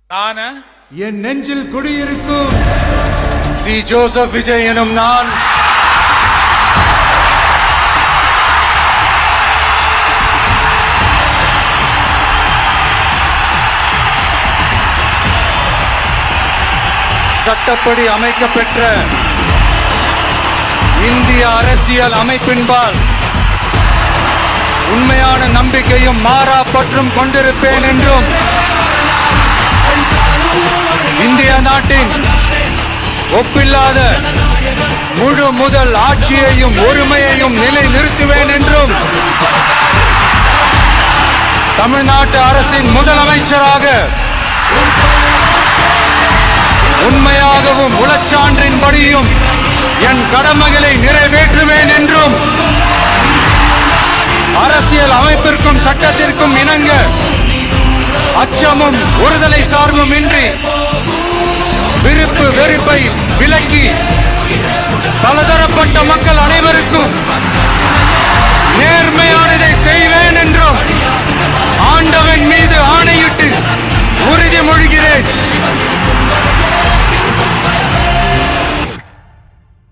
நான் என் நெஞ்சில் குடியிருக்கும் சி ஜோசப் விஜய் எனும் நான் சட்டப்படி அமைக்கப்பெற்ற இந்திய அரசியல் அமைப்பின்பால் உண்மையான நம்பிக்கையும் மாறா பற்றும் கொண்டிருப்பேன் என்றும் இந்திய நாட்டின் ஒப்பில்லாத முழு முதல் ஆட்சியையும் ஒருமையையும் நிலை நிறுத்துவேன் என்றும் தமிழ்நாட்டு அரசின் முதலமைச்சராக உண்மையாகவும் உளச்சான்றின்படியும் என் கடமைகளை நிறைவேற்றுவேன் என்றும் அரசியல் அமைப்பிற்கும் சட்டத்திற்கும் இணங்க அச்சமும் ஒருதலை சார்பும் இன்றி விருப்பு வெறுப்பை விலக்கி